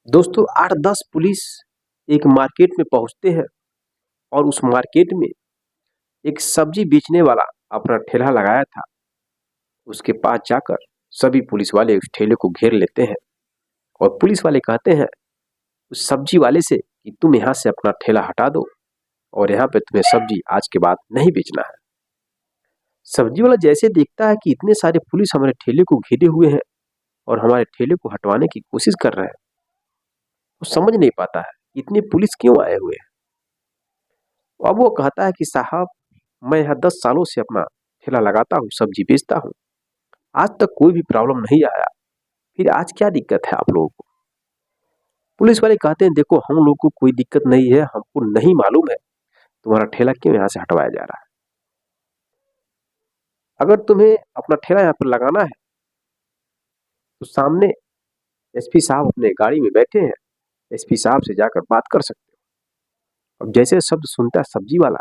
दोस्तों 8-10 पुलिस एक मार्केट में पहुंचते हैं और उस मार्केट में एक सब्जी बेचने वाला अपना ठेला लगाया था। उसके पास जाकर सभी पुलिस वाले उस ठेले को घेर लेते हैं और पुलिस वाले कहते हैं उस सब्जी वाले से कि तुम यहाँ से अपना ठेला हटा दो और यहाँ पे तुम्हें सब्जी आज के बाद नहीं बेचना है। सब्जी वाला जैसे देखता है कि इतने सारे पुलिस हमारे ठेले को घेरे हुए हैं और हमारे ठेले को हटवाने की कोशिश कर रहे हैं, वो समझ नहीं पाता है इतने पुलिस क्यों आए हुए हैं। अब वो कहता है कि साहब, मैं यहाँ 10 सालों से अपना ठेला लगाता हूँ, सब्जी बेचता हूँ, आज तक कोई भी प्रॉब्लम नहीं आया, फिर आज क्या दिक्कत है आप लोगों को। पुलिस वाले कहते हैं देखो, हम लोग को कोई दिक्कत नहीं है, हमको नहीं मालूम है तुम्हारा ठेला क्यों यहाँ से हटवाया जा रहा है। अगर तुम्हें अपना ठेला यहाँ पर लगाना है तो सामने एसपी साहब अपने गाड़ी में बैठे हैं, एसपी साहब से जाकर बात कर सकते हो। अब जैसे शब्द सुनता है सब्जी वाला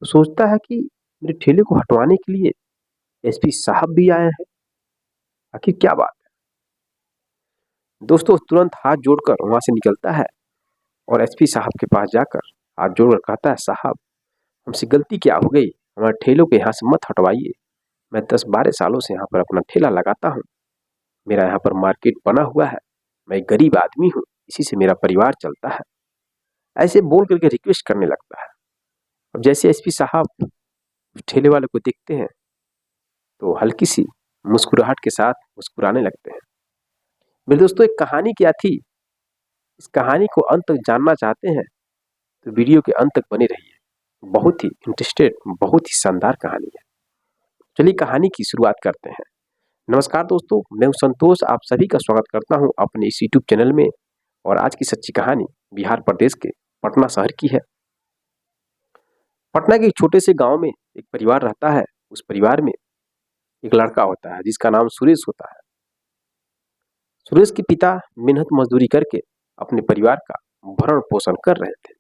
तो सोचता है कि मेरे ठेले को हटवाने के लिए एसपी साहब भी आए हैं, आखिर क्या बात है। दोस्तों तुरंत हाथ जोड़कर वहां से निकलता है और एसपी साहब के पास जाकर हाथ जोड़कर कहता है, साहब हमसे गलती क्या हो गई, हमारे ठेलों को यहाँ से मत हटवाइए। मैं 10-12 सालों से यहाँ पर अपना ठेला लगाता हूँ, मेरा यहाँ पर मार्केट बना हुआ है, मैं एक गरीब आदमी हूँ, इसी से मेरा परिवार चलता है। ऐसे बोल करके रिक्वेस्ट करने लगता है। अब जैसे एसपी साहब ठेले वाले को देखते हैं तो हल्की सी मुस्कुराहट के साथ मुस्कुराने लगते हैं। मेरे दोस्तों, एक कहानी क्या थी, इस कहानी को अंत तक जानना चाहते हैं तो वीडियो के अंत तक बने रहिए। बहुत ही इंटरेस्टेड, बहुत ही शानदार कहानी है। चलिए कहानी की शुरुआत करते हैं। नमस्कार दोस्तों, मैं हूं संतोष, आप सभी का स्वागत करता हूं अपने इस यूट्यूब चैनल में। और आज की सच्ची कहानी बिहार प्रदेश के पटना शहर की है। पटना के एक छोटे से गांव में एक परिवार रहता है। उस परिवार में एक लड़का होता है जिसका नाम सुरेश होता है। सुरेश के पिता मेहनत मजदूरी करके अपने परिवार का भरण पोषण कर रहे थे।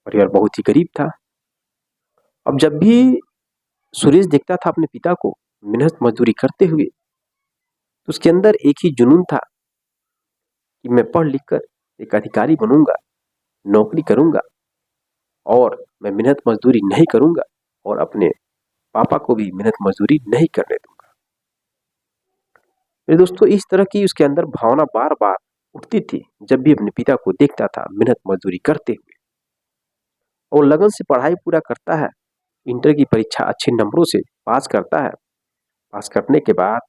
परिवार बहुत ही गरीब था। अब जब भी सुरेश देखता था अपने पिता को मेहनत मजदूरी करते हुए तो उसके अंदर एक ही जुनून था कि मैं पढ़ लिख कर एक अधिकारी बनूंगा, नौकरी करूंगा और मैं मेहनत मजदूरी नहीं करूंगा और अपने पापा को भी मेहनत मजदूरी नहीं करने दूंगा। मेरे दोस्तों, इस तरह की उसके अंदर भावना बार बार उठती थी जब भी अपने पिता को देखता था मेहनत मजदूरी करते हुए। और लगन से पढ़ाई पूरा करता है, इंटर की परीक्षा अच्छे नंबरों से पास करता है। पास करने के बाद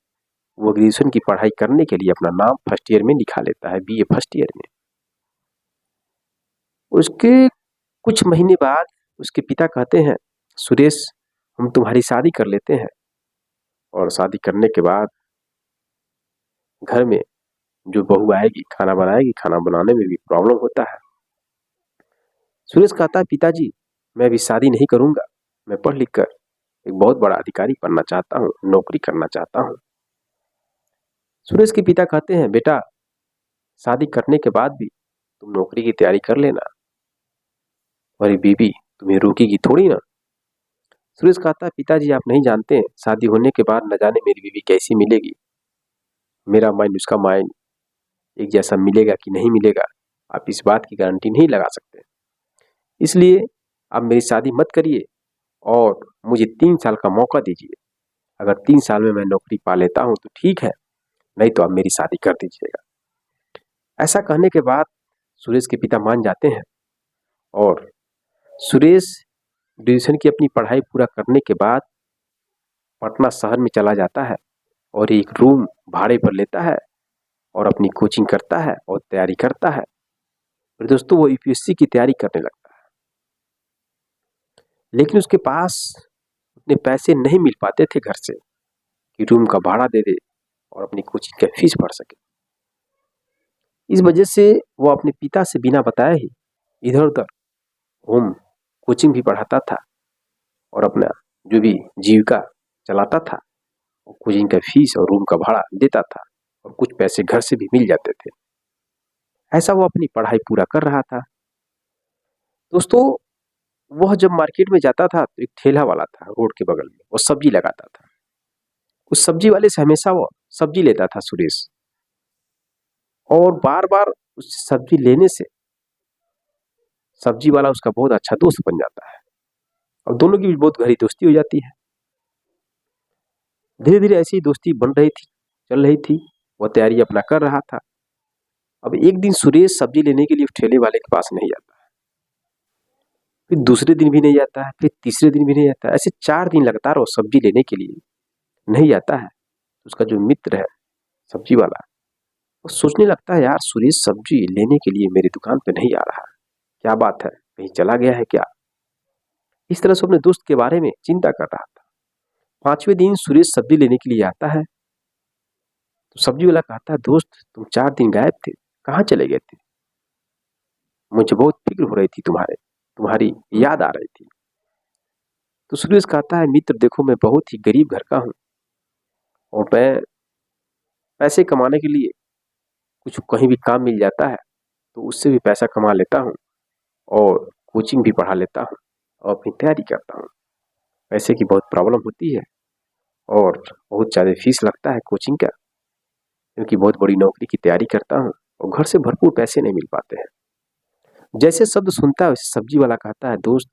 वो ग्रेजुएशन की पढ़ाई करने के लिए अपना नाम फर्स्ट ईयर में लिखा लेता है, बीए फर्स्ट ईयर में। उसके कुछ महीने बाद उसके पिता कहते हैं, सुरेश हम तुम्हारी शादी कर लेते हैं। और शादी करने के बाद घर में जो बहू आएगी खाना बनाएगी, खाना बनाने में भी प्रॉब्लम होता है। सुरेश कहता है, पिताजी मैं अभी शादी नहीं करूंगा, मैं पढ़ लिख कर एक बहुत बड़ा अधिकारी बनना चाहता हूँ, नौकरी करना चाहता हूँ। सुरेश के पिता कहते हैं, बेटा शादी करने के बाद भी तुम नौकरी की तैयारी कर लेना, और बीबी तुम्हें रोकेगी थोड़ी ना। सुरेश कहता है, पिताजी आप नहीं जानते हैं, शादी होने के बाद न जाने मेरी बीवी कैसी मिलेगी, मेरा माइंड उसका माइंड एक जैसा मिलेगा कि नहीं मिलेगा, आप इस बात की गारंटी नहीं लगा सकते। इसलिए आप मेरी शादी मत करिए और मुझे 3 साल का मौका दीजिए। अगर 3 साल में मैं नौकरी पा लेता हूँ तो ठीक है, नहीं तो आप मेरी शादी कर दीजिएगा। ऐसा कहने के बाद सुरेश के पिता मान जाते हैं और सुरेश ग्रेजुएशन की अपनी पढ़ाई पूरा करने के बाद पटना शहर में चला जाता है और एक रूम भाड़े पर लेता है और अपनी कोचिंग करता है और तैयारी करता है। और दोस्तों, वो यूपीएससी की तैयारी करने लगता है। लेकिन उसके पास उतने पैसे नहीं मिल पाते थे घर से कि रूम का भाड़ा दे दे और अपनी कोचिंग का फीस भर सके। इस वजह से वो अपने पिता से बिना बताए ही इधर उधर होम कोचिंग भी पढ़ाता था और अपना जो भी जीविका चलाता था, कोचिंग का फीस और रूम का भाड़ा देता था और कुछ पैसे घर से भी मिल जाते थे। ऐसा वो अपनी पढ़ाई पूरा कर रहा था। दोस्तों, वह जब मार्केट में जाता था तो एक ठेला वाला था रोड के बगल में, वो सब्जी लगाता था। उस सब्जी वाले से हमेशा वो सब्जी लेता था सुरेश। और बार बार उस सब्जी लेने से सब्जी वाला उसका बहुत अच्छा दोस्त बन जाता है और दोनों की भी बहुत गहरी दोस्ती हो जाती है। धीरे धीरे ऐसी दोस्ती बन रही थी, चल रही थी, वह तैयारी अपना कर रहा था। अब एक दिन सुरेश सब्जी लेने के लिए उस ठेले वाले के पास नहीं जाता है, फिर दूसरे दिन भी नहीं जाता है, फिर तीसरे दिन भी नहीं जाता है। ऐसे 4 दिन लगातार वो सब्जी लेने के लिए नहीं जाता है। उसका जो मित्र है सब्जी वाला, वो सोचने लगता है, यार सुरेश सब्जी लेने के लिए मेरी दुकान पे नहीं आ रहा है, क्या बात है, कहीं चला गया है क्या। इस तरह से अपने दोस्त के बारे में चिंता कर रहा था। 5वें दिन सुरेश सब्जी लेने के लिए आता है तो सब्जी वाला कहता है, दोस्त तुम 4 दिन गायब थे, कहाँ चले गए थे, मुझे बहुत फिक्र हो रही थी, तुम्हारी याद आ रही थी। तो सुरेश कहता है, मित्र देखो मैं बहुत ही गरीब घर का हूँ और मैं पैसे कमाने के लिए कुछ कहीं भी काम मिल जाता है तो उससे भी पैसा कमा लेता हूँ और कोचिंग भी पढ़ा लेता हूँ और अपनी तैयारी करता हूँ। पैसे की बहुत प्रॉब्लम होती है और बहुत ज़्यादा फीस लगता है कोचिंग का, क्योंकि बहुत बड़ी नौकरी की तैयारी करता हूँ और घर से भरपूर पैसे नहीं मिल पाते हैं। जैसे शब्द सुनता है वैसे सब्जी वाला कहता है, दोस्त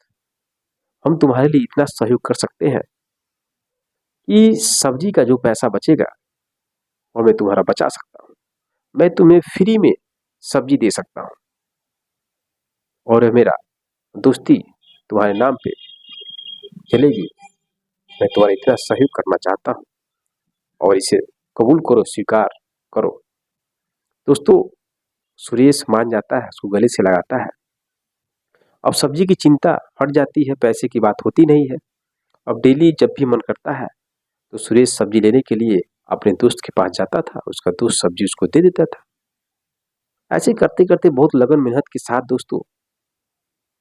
हम तुम्हारे लिए इतना सहयोग कर सकते हैं कि सब्जी का जो पैसा बचेगा वो मैं तुम्हारा बचा सकता हूँ, मैं तुम्हें फ्री में सब्जी दे सकता हूँ और मेरा दोस्ती तुम्हारे नाम पे चलेगी। मैं तुम्हारा इतना सहयोग करना चाहता हूँ और इसे कबूल करो, स्वीकार करो। दोस्तों सुरेश मान जाता है, उसको गले से लगाता है। अब सब्जी की चिंता हट जाती है, पैसे की बात होती नहीं है। अब डेली जब भी मन करता है तो सुरेश सब्जी लेने के लिए अपने दोस्त के पास जाता था, उसका दोस्त सब्जी उसको दे देता था। ऐसे करते करते बहुत लगन मेहनत के साथ दोस्तों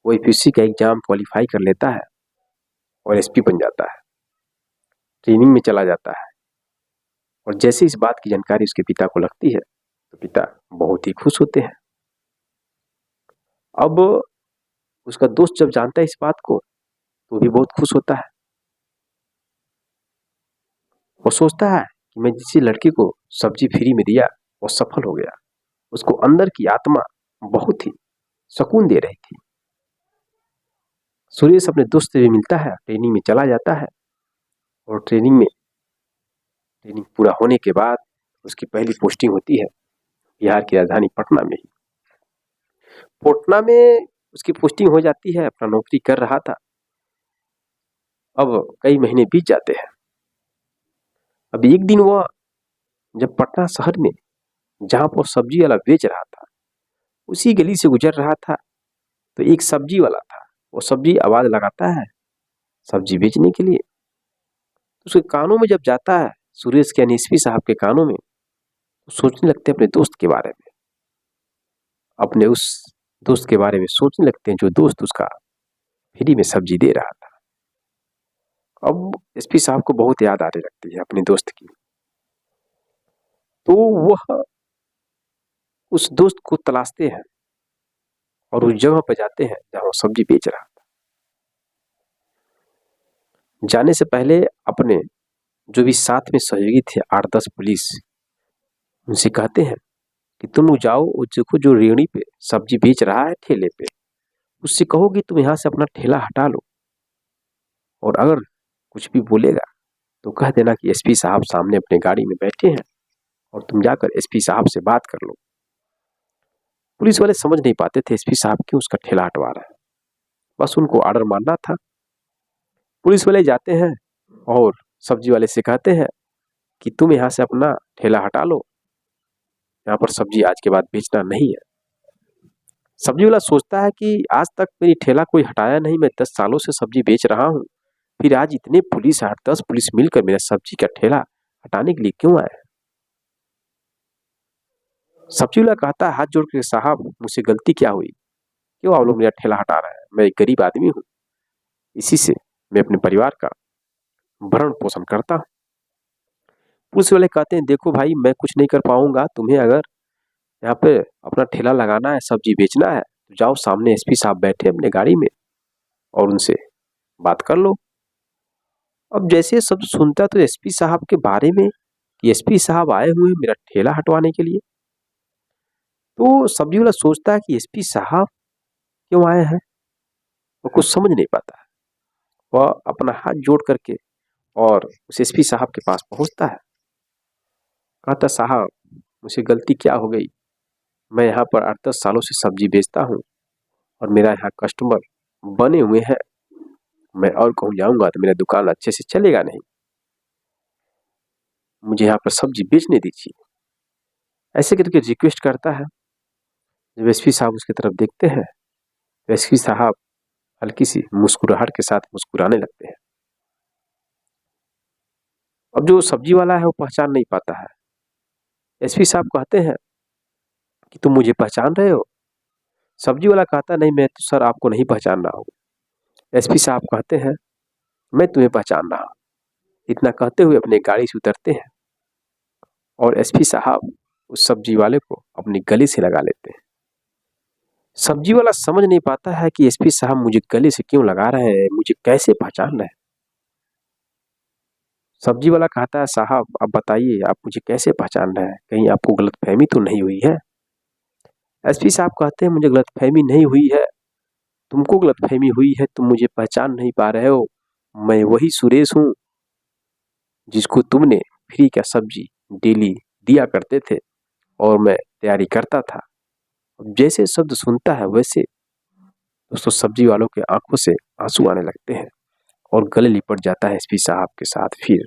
वो यूपीएससी का एग्जाम क्वालिफाई कर लेता है और एसपी बन जाता है, ट्रेनिंग में चला जाता है। और जैसे इस बात की जानकारी उसके पिता को लगती है तो पिता बहुत ही खुश होते हैं। अब उसका दोस्त जब जानता है इस बात को तो भी बहुत खुश होता है। वो सोचता है कि मैं जिस लड़के को सब्जी फ्री में दिया वो सफल हो गया। उसको अंदर की आत्मा बहुत ही सुकून दे रही थी। सुरेश अपने दोस्त से भी मिलता है, ट्रेनिंग में चला जाता है और ट्रेनिंग पूरा होने के बाद उसकी पहली पोस्टिंग होती है बिहार की राजधानी पटना में ही। पटना में उसकी पोस्टिंग हो जाती है, अपना नौकरी कर रहा था। अब कई महीने बीत जाते हैं। अब एक दिन वह जब पटना शहर में जहां पर सब्जी वाला बेच रहा था उसी गली से गुजर रहा था तो एक सब्जी वाला था, वो सब्जी आवाज लगाता है सब्जी बेचने के लिए। उसके कानों में जब जाता है, सुरेश के यानी एसपी साहब के कानों में, तो सोचने लगते हैं अपने दोस्त के बारे में, अपने उस दोस्त के बारे में सोचने लगते हैं जो दोस्त उसका फ्री में सब्जी दे रहा था। अब एसपी साहब को बहुत याद आने लगती है अपने दोस्त की, तो वह उस दोस्त को तलाशते हैं और उस जगह पर जाते हैं जहां वो सब्जी बेच रहा था। जाने से पहले अपने जो भी साथ में सहयोगी थे 8-10 पुलिस, उनसे कहते हैं कि तुम लोग जाओ और देखो जो रेहड़ी पे सब्जी बेच रहा है ठेले पे, उससे कहो कि तुम यहाँ से अपना ठेला हटा लो और अगर कुछ भी बोलेगा तो कह देना कि एसपी साहब सामने अपने गाड़ी में बैठे हैं और तुम जाकर एसपी साहब से बात कर लो। पुलिस वाले समझ नहीं पाते थे एसपी साहब क्यों उसका ठेला हटवा रहे हैं, बस उनको ऑर्डर मानना था। पुलिस वाले जाते हैं और सब्जी वाले से कहते हैं कि तुम यहाँ से अपना ठेला हटा लो, यहाँ पर सब्जी आज के बाद बेचना नहीं है। सब्जी वाला सोचता है कि आज तक मेरी ठेला कोई हटाया नहीं, मैं 10 सालों से सब्जी बेच रहा हूँ, फिर आज इतने पुलिस 8-10 पुलिस मिलकर मेरा सब्जी का ठेला हटाने के लिए क्यों आए। सब्जी वाला कहता है हाथ जोड़ के, साहब मुझसे गलती क्या हुई, क्यों आप लोग मेरा ठेला हटा रहे हैं, मैं एक गरीब आदमी हूँ, इसी से मैं अपने परिवार का भरण पोषण करता हूँ। पुलिस वाले कहते हैं देखो भाई मैं कुछ नहीं कर पाऊंगा, तुम्हें अगर यहाँ पे अपना ठेला लगाना है, सब्जी बेचना है तो जाओ सामने एसपी साहब बैठे अपने गाड़ी में और उनसे बात कर लो। अब जैसे सब सुनता तो एसपी साहब के बारे में कि एसपी साहब आए हुए मेरा ठेला हटवाने के लिए, तो सब्जी वाला सोचता है कि एसपी साहब क्यों आए हैं, वो कुछ समझ नहीं पाता है। वह अपना हाथ जोड़ करके और उस एसपी साहब के पास पहुंचता है। कहता, साहब मुझसे गलती क्या हो गई, मैं यहाँ पर 8-10 सालों से सब्जी बेचता हूँ और मेरा यहाँ कस्टमर बने हुए हैं, मैं और कहूँ जाऊंगा तो मेरा दुकान अच्छे से चलेगा नहीं, मुझे यहाँ पर सब्जी बेचने दीजिए। ऐसे करके रिक्वेस्ट करता है। जब एसपी साहब उसकी तरफ देखते हैं तो एसपी साहब हल्की सी मुस्कुराहट के साथ मुस्कुराने लगते हैं। अब जो सब्जी वाला है वो पहचान नहीं पाता है। एसपी साहब कहते हैं कि तुम मुझे पहचान रहे हो? सब्जी वाला कहता, नहीं मैं तो सर आपको नहीं पहचान रहा हूँ। एसपी साहब कहते हैं, मैं तुम्हें पहचान रहा हूँ। इतना कहते हुए अपने गाड़ी से उतरते हैं और एसपी साहब उस सब्जी वाले को अपनी गले से लगा लेते हैं। सब्जी वाला समझ नहीं पाता है कि एसपी साहब मुझे गले से क्यों लगा रहे हैं, मुझे कैसे पहचान रहे हैं। सब्जी वाला कहता है, साहब आप बताइए आप मुझे कैसे पहचान रहे हैं, कहीं आपको गलतफहमी तो नहीं हुई है? एसपी साहब कहते हैं, मुझे गलतफहमी नहीं हुई है, तुमको गलतफहमी हुई है, तुम मुझे पहचान नहीं पा रहे हो। मैं वही सुरेश हूँ जिसको तुमने फ्री का सब्जी डेली दिया करते थे और मैं तैयारी करता था। अब जैसे शब्द सुनता है वैसे दोस्तों सब्जी वालों के आंखों से आंसू आने लगते हैं और गले लिपट जाता है एसपी साहब के साथ। फिर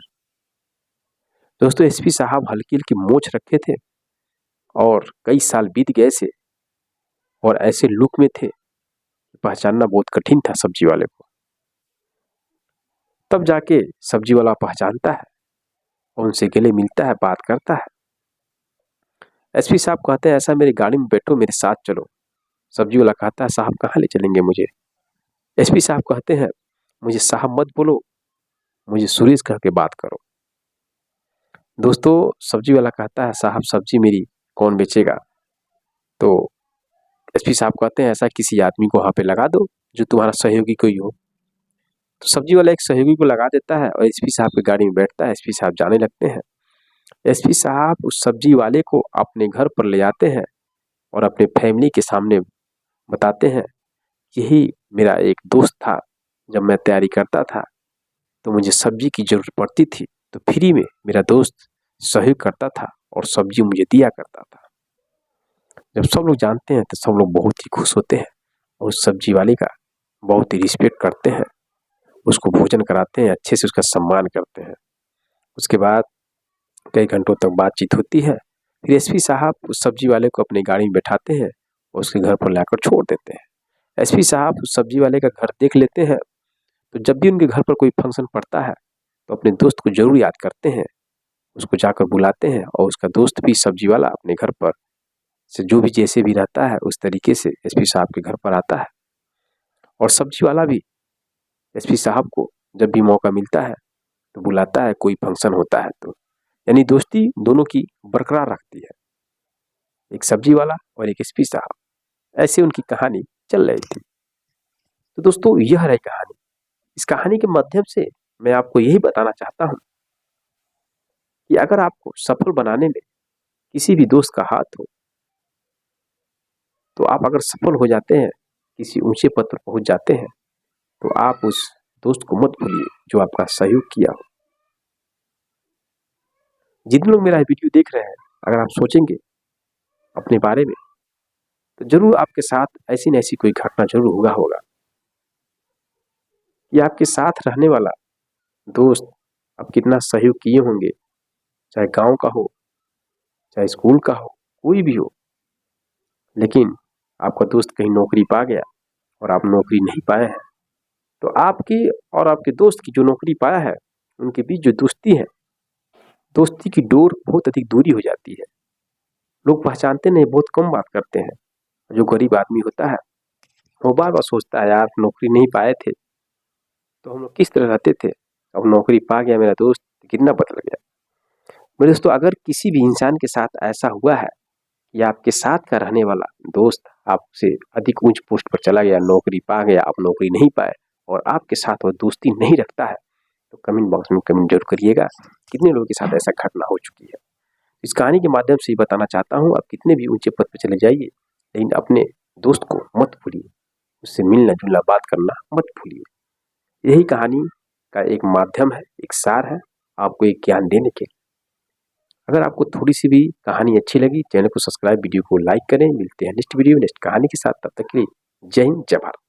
दोस्तों एसपी साहब हल्की हल्की मोछ रखे थे और कई साल बीत गए थे और ऐसे लुक में थे पहचानना बहुत कठिन था सब्जी वाले को। तब जाके सब्जी वाला पहचानता है और उनसे गले मिलता है, बात करता है। एसपी साहब कहते हैं, ऐसा मेरी गाड़ी में बैठो, मेरे साथ चलो। सब्जी वाला कहता है, साहब कहाँ ले चलेंगे मुझे? एसपी साहब कहते हैं, मुझे साहब मत बोलो, मुझे सुरेश कह के बात करो। दोस्तों सब्जी वाला कहता है, साहब सब्जी मेरी कौन बेचेगा? तो एसपी साहब कहते हैं, ऐसा किसी आदमी को वहां पे लगा दो जो तुम्हारा सहयोगी कोई हो। तो सब्जी वाला एक सहयोगी को लगा देता है और एसपी साहब की गाड़ी में बैठता है। एसपी साहब जाने लगते हैं। एसपी साहब उस सब्जी वाले को अपने घर पर ले जाते हैं और अपने फैमिली के सामने बताते हैं, यही मेरा एक दोस्त था, जब मैं तैयारी करता था तो मुझे सब्जी की जरूरत पड़ती थी तो फ्री में मेरा दोस्त सहयोग करता था और सब्जी मुझे दिया करता था। जब सब लोग जानते हैं तो सब लोग बहुत ही खुश होते हैं और उस सब्जी वाले का बहुत ही रिस्पेक्ट करते हैं, उसको भोजन कराते हैं, अच्छे से उसका सम्मान करते हैं। उसके बाद कई घंटों तक बातचीत होती है। फिर एसपी साहब उस सब्जी वाले को अपनी गाड़ी में बैठाते हैं और उसके घर पर लाकर छोड़ देते हैं। एसपी साहब उस सब्जी वाले का घर देख लेते हैं, तो जब भी उनके घर पर कोई फंक्शन पड़ता है तो अपने दोस्त को जरूर याद करते हैं, उसको जाकर बुलाते हैं और उसका दोस्त भी सब्जी वाला अपने घर पर से जो भी जैसे भी रहता है उस तरीके से एसपी साहब के घर पर आता है और सब्जी वाला भी एसपी साहब को जब भी मौका मिलता है तो बुलाता है, कोई फंक्शन होता है तो। यानी दोस्ती दोनों की बरकरार रखती है, एक सब्जी वाला और एक एसपी साहब, ऐसे उनकी कहानी चल रही थी। तो दोस्तों यह रही कहानी। इस कहानी के माध्यम से मैं आपको यही बताना चाहता हूं कि अगर आपको सफल बनाने में किसी भी दोस्त का हाथ हो तो आप अगर सफल हो जाते हैं, किसी ऊंचे पद पर पहुंच जाते हैं, तो आप उस दोस्त को मत भूलिए जो आपका सहयोग किया हो। जितने लोग मेरा वीडियो देख रहे हैं, अगर आप सोचेंगे अपने बारे में तो जरूर आपके साथ ऐसी न ऐसी कोई घटना जरूर हुआ होगा कि आपके साथ रहने वाला दोस्त आप कितना सहयोग किए होंगे, चाहे गांव का हो, चाहे स्कूल का हो, कोई भी हो, लेकिन आपका दोस्त कहीं नौकरी पा गया और आप नौकरी नहीं पाए हैं, तो आपकी और आपके दोस्त की जो नौकरी पाया है उनके बीच जो दोस्ती है, दोस्ती की डोर बहुत अधिक दूरी हो जाती है। लोग पहचानते नहीं, बहुत कम बात करते हैं। जो गरीब आदमी होता है वो बार बार सोचता है, यार नौकरी नहीं पाए थे तो हम लोग किस तरह रहते थे, अब नौकरी पा गया मेरा दोस्त, कितना बदल गया। मेरे दोस्तों अगर किसी भी इंसान के साथ ऐसा हुआ है कि आपके साथ का रहने वाला दोस्त आपसे अधिक ऊंच पोस्ट पर चला गया, नौकरी पा गया, आप नौकरी नहीं पाए और आपके साथ वो दोस्ती नहीं रखता है, तो कमेंट बॉक्स में कमेंट जरूर करिएगा कितने लोगों के साथ ऐसा घटना हो चुकी है। इस कहानी के माध्यम से बताना चाहता हूँ, आप कितने भी ऊंचे पद पर चले जाइए, लेकिन अपने दोस्त को मत भूलिए, उससे मिलना जुलना बात करना मत भूलिए। यही कहानी का एक माध्यम है, एक सार है आपको एक ज्ञान देने के लिए। अगर आपको थोड़ी सी भी कहानी अच्छी लगी, चैनल को सब्सक्राइब, वीडियो को लाइक करें। मिलते हैं नेक्स्ट वीडियो नेक्स्ट कहानी के साथ, तब तक के लिए जय हिंद, जय भारत।